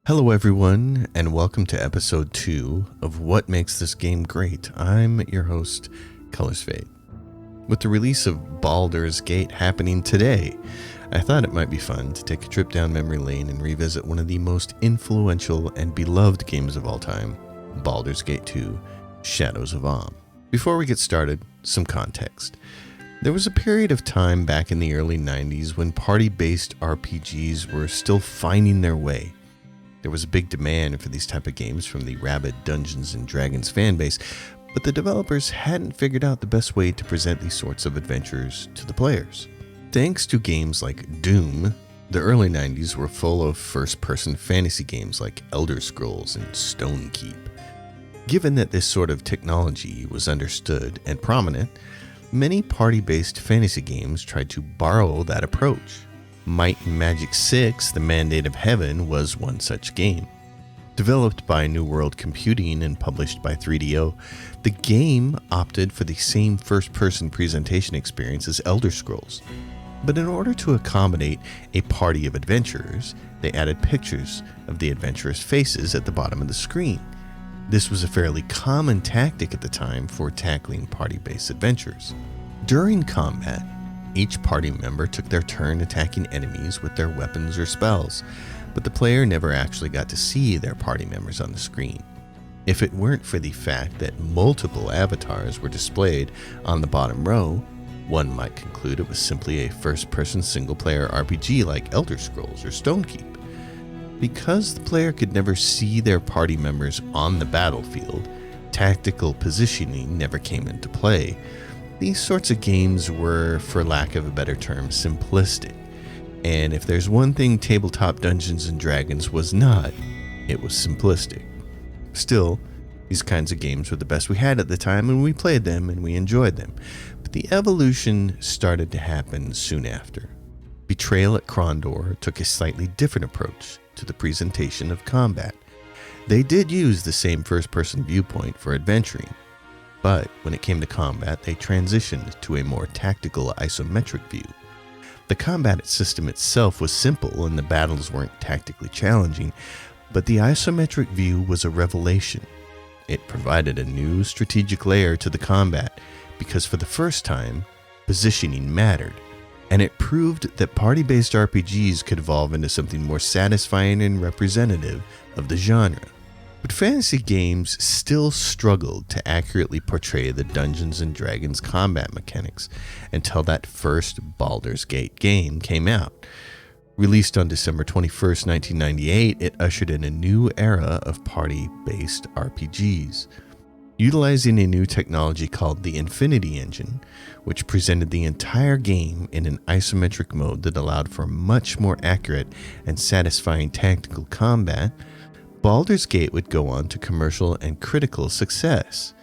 Hello everyone, and welcome to episode 2 of What Makes This Game Great. I'm your host, Colors Fade. With the release of Baldur's Gate happening today, I thought it might be fun to take a trip down memory lane and revisit one of the most influential and beloved games of all time, Baldur's Gate 2, Shadows of Amn. Before we get started, some context. There was a period of time back in the early 90s when party-based RPGs were still finding their way. There was a big demand for these type of games from the rabid Dungeons & Dragons fanbase, but the developers hadn't figured out the best way to present these sorts of adventures to the players. Thanks to games like Doom, the early 90s were full of first-person fantasy games like Elder Scrolls and Stone Keep. Given that this sort of technology was understood and prominent, many party-based fantasy games tried to borrow that approach. Might and Magic 6, The Mandate of Heaven, was one such game. Developed by New World Computing and published by 3DO, the game opted for the same first-person presentation experience as Elder Scrolls. But in order to accommodate a party of adventurers, they added pictures of the adventurers' faces at the bottom of the screen. This was a fairly common tactic at the time for tackling party-based adventures. During combat, each party member took their turn attacking enemies with their weapons or spells, but the player never actually got to see their party members on the screen. If it weren't for the fact that multiple avatars were displayed on the bottom row, one might conclude it was simply a first-person single-player RPG like Elder Scrolls or Stone Keep. Because the player could never see their party members on the battlefield, tactical positioning never came into play. These sorts of games were, for lack of a better term, simplistic. And if there's one thing tabletop Dungeons & Dragons was not, it was simplistic. Still, these kinds of games were the best we had at the time, and we played them and we enjoyed them. But the evolution started to happen soon after. Betrayal at Krondor took a slightly different approach to the presentation of combat. They did use the same first-person viewpoint for adventuring, but when it came to combat, they transitioned to a more tactical isometric view. The combat system itself was simple and the battles weren't tactically challenging, but the isometric view was a revelation. It provided a new strategic layer to the combat because for the first time, positioning mattered, and it proved that party-based RPGs could evolve into something more satisfying and representative of the genre. But fantasy games still struggled to accurately portray the Dungeons & Dragons combat mechanics until that first Baldur's Gate game came out. Released on December 21st, 1998, it ushered in a new era of party-based RPGs. Utilizing a new technology called the Infinity Engine, which presented the entire game in an isometric mode that allowed for much more accurate and satisfying tactical combat, Baldur's Gate would go on to commercial and critical success.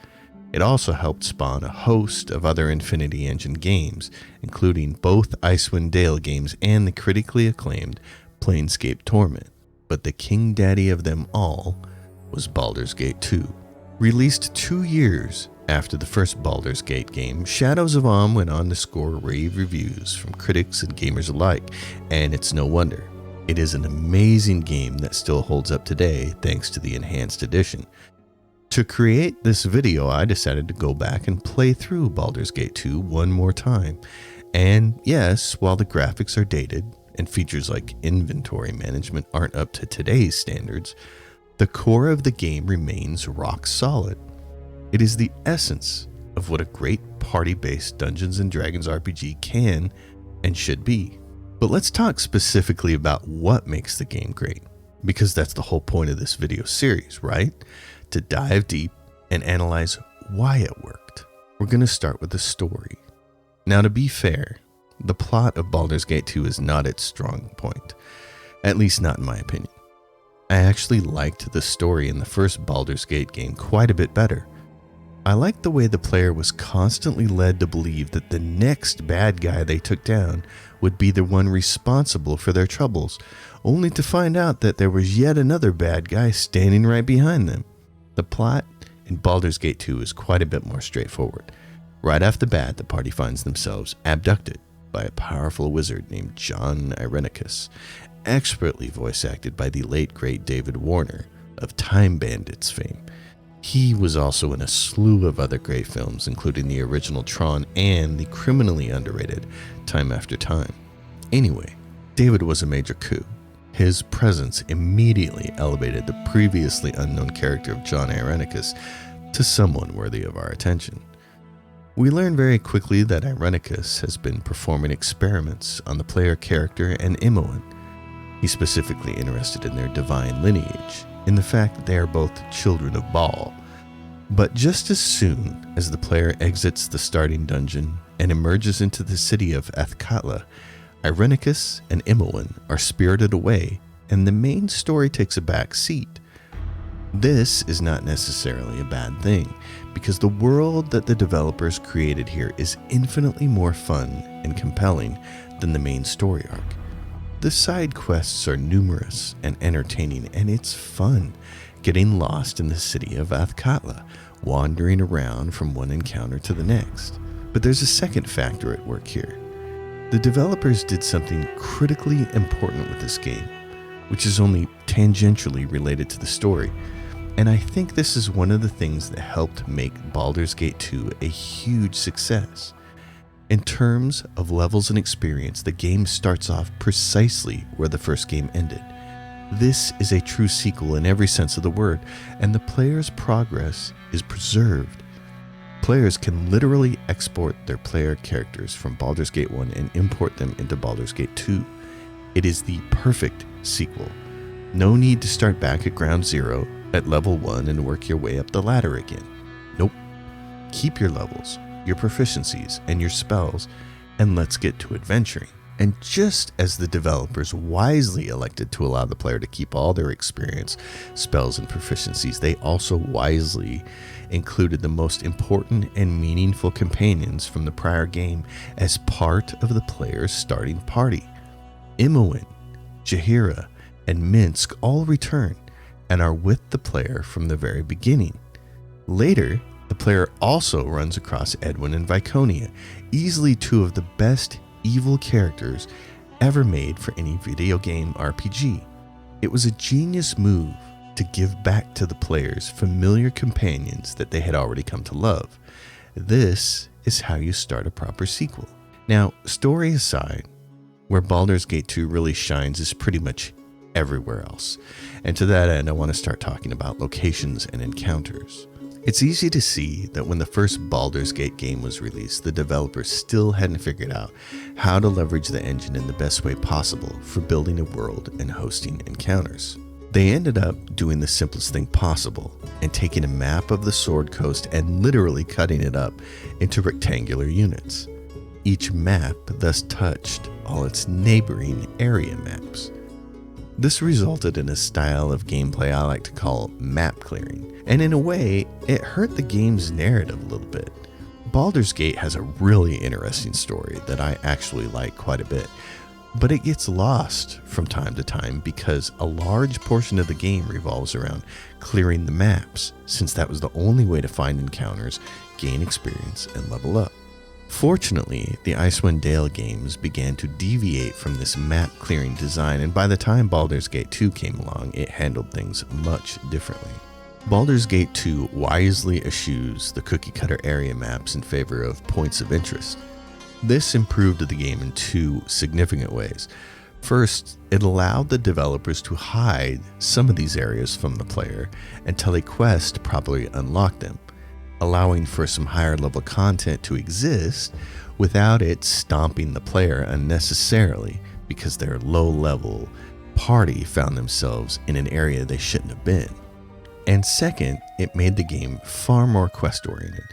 It also helped spawn a host of other Infinity Engine games, including both Icewind Dale games and the critically acclaimed Planescape Torment. But the king daddy of them all was Baldur's Gate 2. Released 2 years after the first Baldur's Gate game, Shadows of Amn went on to score rave reviews from critics and gamers alike, and it's no wonder. It is an amazing game that still holds up today thanks to the enhanced edition. To create this video, I decided to go back and play through Baldur's Gate 2 one more time. And yes, while the graphics are dated and features like inventory management aren't up to today's standards, the core of the game remains rock solid. It is the essence of what a great party-based Dungeons & Dragons RPG can and should be. But let's talk specifically about what makes the game great, because that's the whole point of this video series, right? To dive deep and analyze why it worked. We're going to start with the story. Now, to be fair, the plot of Baldur's Gate 2 is not its strong point, at least not in my opinion. I actually liked the story in the first Baldur's Gate game quite a bit better. I liked the way the player was constantly led to believe that the next bad guy they took down would be the one responsible for their troubles, only to find out that there was yet another bad guy standing right behind them. The plot in Baldur's Gate 2 is quite a bit more straightforward. Right off the bat, the party finds themselves abducted by a powerful wizard named John Irenicus, expertly voice acted by the late great David Warner of Time Bandits fame. He was also in a slew of other great films, including the original Tron and the criminally underrated Time After Time. Anyway, David was a major coup. His presence immediately elevated the previously unknown character of John Irenicus to someone worthy of our attention. We learn very quickly that Irenicus has been performing experiments on the player character and Imoen. He's specifically interested in their divine lineage, in the fact that they are both children of Baal. But just as soon as the player exits the starting dungeon and emerges into the city of Athkatla, Irenicus and Imoen are spirited away, and the main story takes a back seat. This is not necessarily a bad thing, because the world that the developers created here is infinitely more fun and compelling than the main story arc. The side quests are numerous and entertaining, and it's fun getting lost in the city of Athkatla, wandering around from one encounter to the next. But there's a second factor at work here. The developers did something critically important with this game, which is only tangentially related to the story. And I think this is one of the things that helped make Baldur's Gate 2 a huge success. In terms of levels and experience, the game starts off precisely where the first game ended. This is a true sequel in every sense of the word, and the player's progress is preserved. Players can literally export their player characters from Baldur's Gate 1 and import them into Baldur's Gate 2. It is the perfect sequel. No need to start back at ground zero at level 1 and work your way up the ladder again. Nope. Keep your levels, your proficiencies, and your spells, and let's get to adventuring. And just as the developers wisely elected to allow the player to keep all their experience, spells, and proficiencies, they also wisely included the most important and meaningful companions from the prior game as part of the player's starting party. Imoen, Jaheira, and Minsk all return and are with the player from the very beginning. Later, the player also runs across Edwin and Viconia, easily two of the best evil characters ever made for any video game RPG. It was a genius move to give back to the players familiar companions that they had already come to love. This is how you start a proper sequel. Now, story aside, where Baldur's Gate 2 really shines is pretty much everywhere else. And to that end, I want to start talking about locations and encounters. It's easy to see that when the first Baldur's Gate game was released, the developers still hadn't figured out how to leverage the engine in the best way possible for building a world and hosting encounters. They ended up doing the simplest thing possible and taking a map of the Sword Coast and literally cutting it up into rectangular units. Each map thus touched all its neighboring area maps. This resulted in a style of gameplay I like to call map clearing, and in a way, it hurt the game's narrative a little bit. Baldur's Gate has a really interesting story that I actually like quite a bit, but it gets lost from time to time because a large portion of the game revolves around clearing the maps, since that was the only way to find encounters, gain experience, and level up. Fortunately, the Icewind Dale games began to deviate from this map clearing design, and by the time Baldur's Gate 2 came along, it handled things much differently. Baldur's Gate 2 wisely eschews the cookie-cutter area maps in favor of points of interest. This improved the game in two significant ways. First, it allowed the developers to hide some of these areas from the player until a quest properly unlocked them, allowing for some higher level content to exist without it stomping the player unnecessarily because their low level party found themselves in an area they shouldn't have been. And second, it made the game far more quest oriented,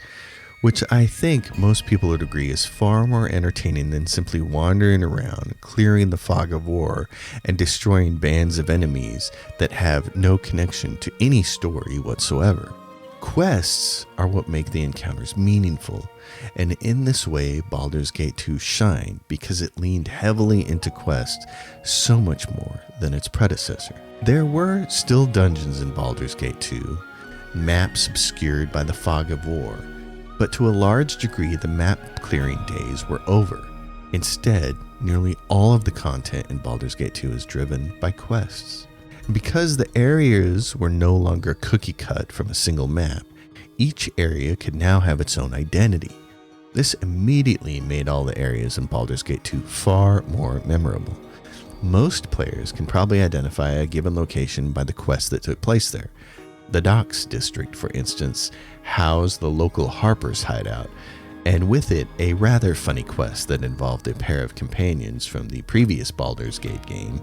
which I think most people would agree is far more entertaining than simply wandering around, clearing the fog of war, and destroying bands of enemies that have no connection to any story whatsoever. Quests are what make the encounters meaningful, and in this way Baldur's Gate 2 shined because it leaned heavily into quests so much more than its predecessor. There were still dungeons in Baldur's Gate 2, maps obscured by the fog of war, but to a large degree the map clearing days were over. Instead, nearly all of the content in Baldur's Gate 2 is driven by quests. And because the areas were no longer cookie cut from a single map, each area could now have its own identity. This immediately made all the areas in Baldur's Gate 2 far more memorable. Most players can probably identify a given location by the quest that took place there. The Docks District, for instance, housed the local Harper's hideout, and with it, a rather funny quest that involved a pair of companions from the previous Baldur's Gate game,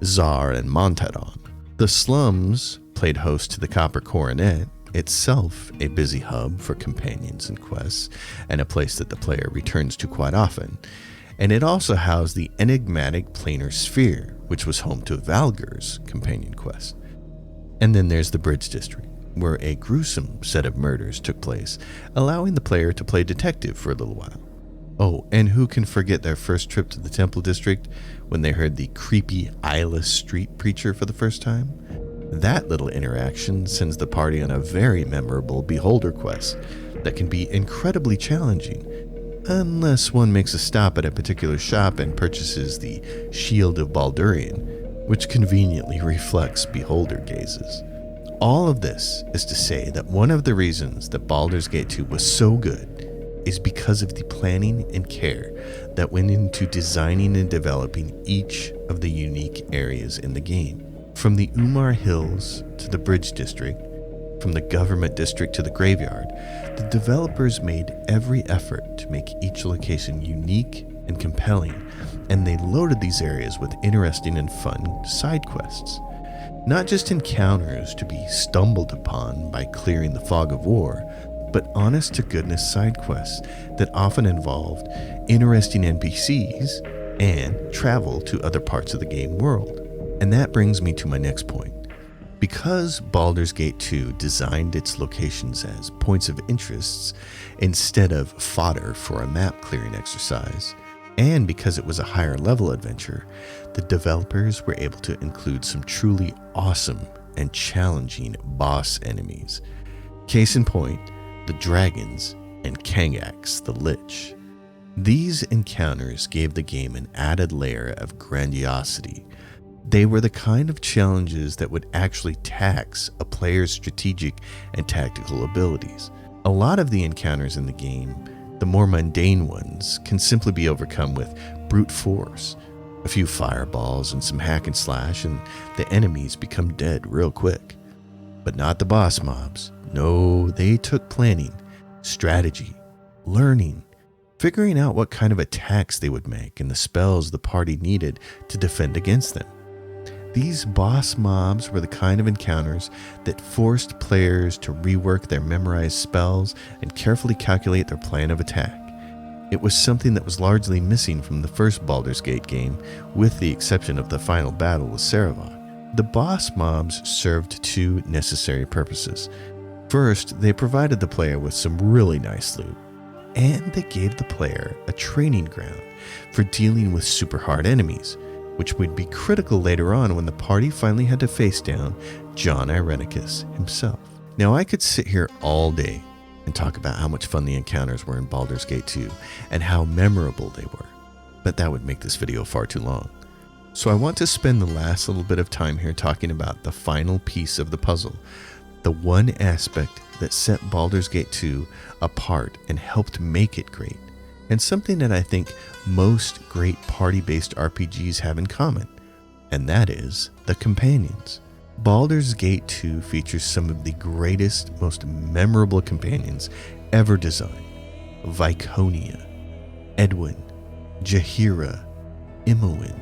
Zar and Montadon. The slums played host to the Copper Coronet, itself a busy hub for companions and quests, and a place that the player returns to quite often. And it also housed the enigmatic Planar Sphere, which was home to Valgur's companion quest. And then there's the Bridge District, where a gruesome set of murders took place, allowing the player to play detective for a little while. Oh, and who can forget their first trip to the Temple District when they heard the creepy eyeless street preacher for the first time? That little interaction sends the party on a very memorable Beholder quest that can be incredibly challenging, unless one makes a stop at a particular shop and purchases the Shield of Baldurian, which conveniently reflects Beholder gazes. All of this is to say that one of the reasons that Baldur's Gate 2 was so good is because of the planning and care that went into designing and developing each of the unique areas in the game. From the Umar Hills to the Bridge District, from the Government District to the Graveyard, the developers made every effort to make each location unique and compelling, and they loaded these areas with interesting and fun side quests. Not just encounters to be stumbled upon by clearing the fog of war, but honest-to-goodness side quests that often involved interesting NPCs and travel to other parts of the game world. And that brings me to my next point. Because Baldur's Gate 2 designed its locations as points of interests instead of fodder for a map clearing exercise, and because it was a higher level adventure, the developers were able to include some truly awesome and challenging boss enemies. Case in point, the dragons and Kangax the Lich. These encounters gave the game an added layer of grandiosity. They were the kind of challenges that would actually tax a player's strategic and tactical abilities. A lot of the encounters in the game, the more mundane ones, can simply be overcome with brute force. A few fireballs and some hack and slash, and the enemies become dead real quick. But not the boss mobs. No, they took planning, strategy, learning, figuring out what kind of attacks they would make and the spells the party needed to defend against them. These boss mobs were the kind of encounters that forced players to rework their memorized spells and carefully calculate their plan of attack. It was something that was largely missing from the first Baldur's Gate game, with the exception of the final battle with Saravon. The boss mobs served two necessary purposes. First, they provided the player with some really nice loot, and they gave the player a training ground for dealing with super hard enemies, which would be critical later on when the party finally had to face down John Irenicus himself. Now, I could sit here all day and talk about how much fun the encounters were in Baldur's Gate 2 and how memorable they were, but that would make this video far too long. So I want to spend the last little bit of time here talking about the final piece of the puzzle, the one aspect that set Baldur's Gate 2 apart and helped make it great, and something that I think most great party-based RPGs have in common, and that is the companions. Baldur's Gate 2 features some of the greatest, most memorable companions ever designed. Viconia, Edwin, Jaheira, Imoen,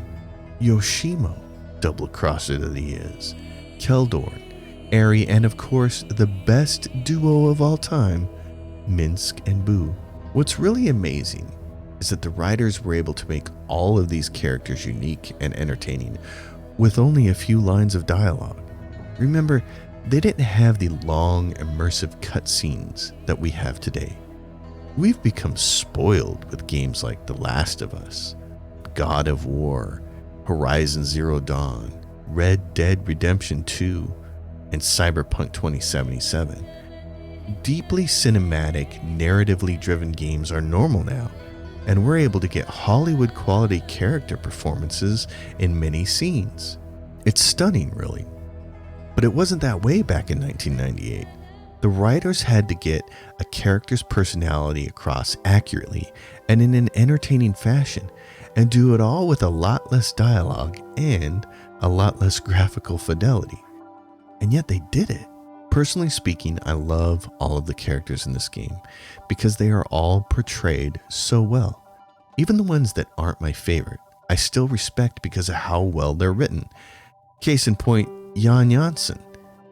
Yoshimo, double-crosser that he is, Keldorn, Aerie, and of course, the best duo of all time, Minsk and Boo. What's really amazing is that the writers were able to make all of these characters unique and entertaining with only a few lines of dialogue. Remember, they didn't have the long, immersive cutscenes that we have today. We've become spoiled with games like The Last of Us, God of War, Horizon Zero Dawn, Red Dead Redemption 2, and Cyberpunk 2077. Deeply cinematic, narratively driven games are normal now, and we're able to get Hollywood quality character performances in many scenes. It's stunning, really. But it wasn't that way back in 1998. The writers had to get a character's personality across accurately and in an entertaining fashion, and do it all with a lot less dialogue and a lot less graphical fidelity. And yet they did it. Personally speaking, I love all of the characters in this game because they are all portrayed so well. Even the ones that aren't my favorite, I still respect because of how well they're written. Case in point, Jan Janssen.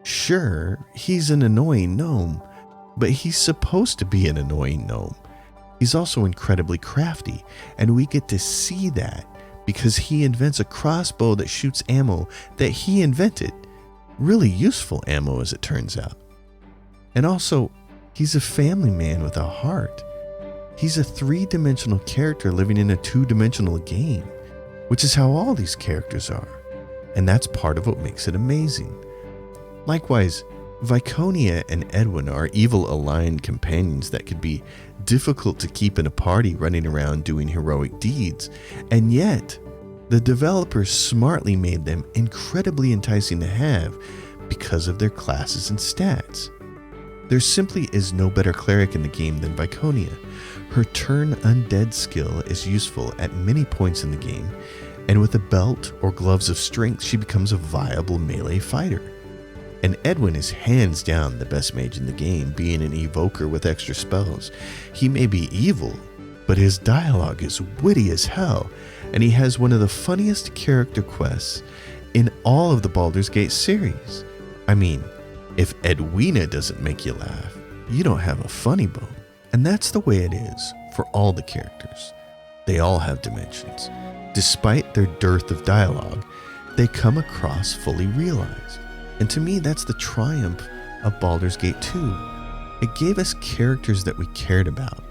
Sure, he's an annoying gnome, but he's supposed to be an annoying gnome. He's also incredibly crafty, and we get to see that because he invents a crossbow that shoots ammo that he invented. Really useful ammo, as it turns out. And also, he's a family man with a heart. He's a three-dimensional character living in a two-dimensional game, which is how all these characters are. And that's part of what makes it amazing. Likewise, Viconia and Edwin are evil aligned companions that could be difficult to keep in a party running around doing heroic deeds, and yet the developers smartly made them incredibly enticing to have because of their classes and stats. There simply is no better cleric in the game than Viconia. Her turn undead skill is useful at many points in the game, and with a belt or gloves of strength, she becomes a viable melee fighter. And Edwin is hands down the best mage in the game, being an evoker with extra spells. He may be evil, but his dialogue is witty as hell, and he has one of the funniest character quests in all of the Baldur's Gate series. I mean, if Edwina doesn't make you laugh, you don't have a funny bone. And that's the way it is for all the characters. They all have dimensions. Despite their dearth of dialogue, they come across fully realized. And to me, that's the triumph of Baldur's Gate 2. It gave us characters that we cared about,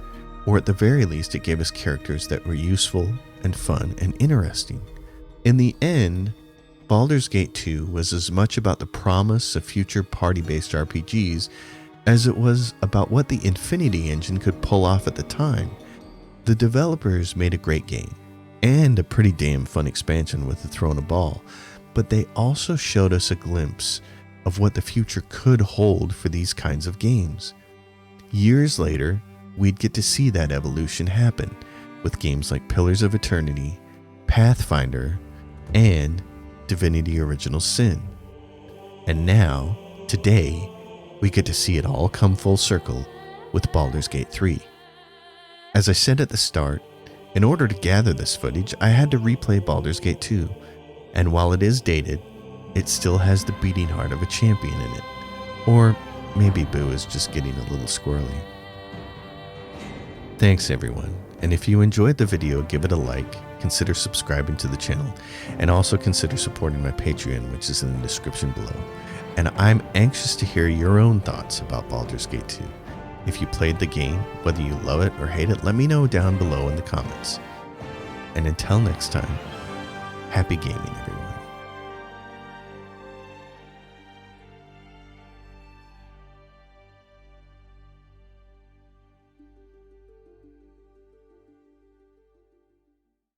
or at the very least, it gave us characters that were useful and fun and interesting. In the end, Baldur's Gate 2 was as much about the promise of future party-based RPGs as it was about what the Infinity Engine could pull off at the time. The developers made a great game, and a pretty damn fun expansion with the Throne of Ball, but they also showed us a glimpse of what the future could hold for these kinds of games. Years later, we'd get to see that evolution happen with games like Pillars of Eternity, Pathfinder, and Divinity Original Sin. And now, today, we get to see it all come full circle with Baldur's Gate 3. As I said at the start, in order to gather this footage, I had to replay Baldur's Gate 2. And while it is dated, it still has the beating heart of a champion in it. Or maybe Boo is just getting a little squirrely. Thanks everyone, and if you enjoyed the video, give it a like, consider subscribing to the channel, and also consider supporting my Patreon, which is in the description below. And I'm anxious to hear your own thoughts about Baldur's Gate 2. If you played the game, whether you love it or hate it, let me know down below in the comments. And until next time, happy gaming, everyone.